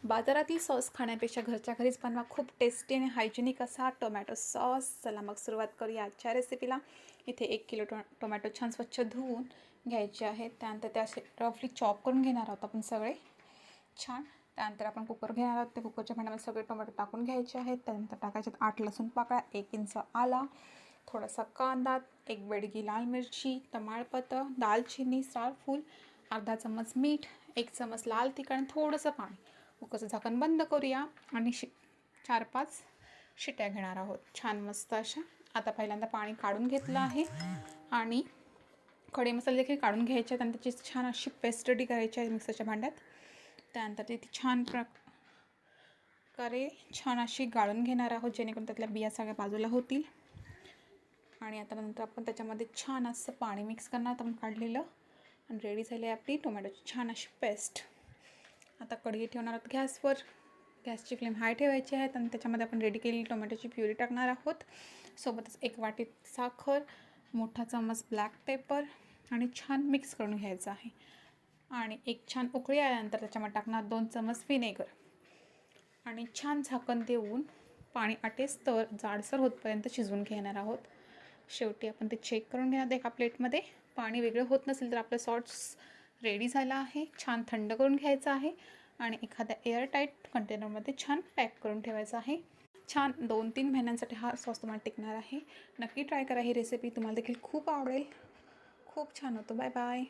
बाजारातील सॉस खाण्यापेक्षा घरच्या घरीच बनवा खूप टेस्टी आणि हायजेनिक असा टोमॅटो सॉस. चला मग सुरुवात करूया आजच्या रेसिपीला. इथे 1 किलो टोमॅटो छान स्वच्छ धुवून घ्यायचे आहेत. त्यानंतर ते असे रफली चॉप करून घेणार आहोत आपण सगळे छान. त्यानंतर आपण कुकर घेणार आहोत. त्या कुकरच्या भांड्यामध्ये सगळे टोमॅटो टाकून घ्यायचे आहेत. त्यानंतर टाकायचे 8 लसूण पाकळ्या, 1 इंच आला, थोडासा कांदा, 1 बेडगी लाल मिरची, तमालपत्र, दालचिनी, जायफळ, अर्धा चम्मच मीठ, 1 चम्मच लाल तिखट आणि थोडंसं पाणी. कुकरचं झाकण बंद करूया आणि 4-5 शिट्या घेणार आहोत छान मस्त अशा. आता पहिल्यांदा पाणी काढून घेतलं आहे आणि खडे मसाले देखील काढून घ्यायचे आहेत आणि त्याची छान अशी पेस्ट रेडी करायची आहे मिक्सरच्या भांड्यात. त्यानंतर ती छान प्रकारे छान अशी गाळून घेणार आहोत जेणेकरून त्यातल्या बिया सगळ्या बाजूला होतील. आणि आता नंतर आपण त्याच्यामध्ये छान असं पाणी मिक्स करणार आपण काढलेलं आणि रेडी झाली आपली टोमॅटोची छान अशी पेस्ट. आता कढई ठेवणार आहोत गॅसवर. गॅसची फ्लेम हाय ठेवायची आहे आणि त्याच्यामध्ये आपण रेडी केलेली टोमॅटोची प्युरी टाकणार आहोत. सोबतच 1 वाटी साखर, मोठा चम्मच ब्लॅक पेपर आणि छान मिक्स करून घ्यायचं आहे. आणि एक छान उकळी आल्यानंतर त्याच्यामध्ये टाकणार 2 चम्मच व्हिनेगर आणि छान झाकण देऊन पाणी आटेस्तवर जाडसर होतपर्यंत शिजवून घेणार आहोत. शेवटी आपण ते चेक करून घेणार एका प्लेटमध्ये. पाणी वेगळं होत नसेल तर आपलं सॉस रेडी झाला आहे. छान थंड करून घ्यायचं आहे आणि एखाद्या एअरटाईट कंटेनरमध्ये छान पॅक करून ठेवायचं आहे. छान 2-3 महिन्यांसाठी हा सॉस तुम्हाला टिकणार आहे. नक्की ट्राय करा ही रेसिपी, तुम्हाला देखील खूप आवडेल. खूप छान होतो. Bye bye.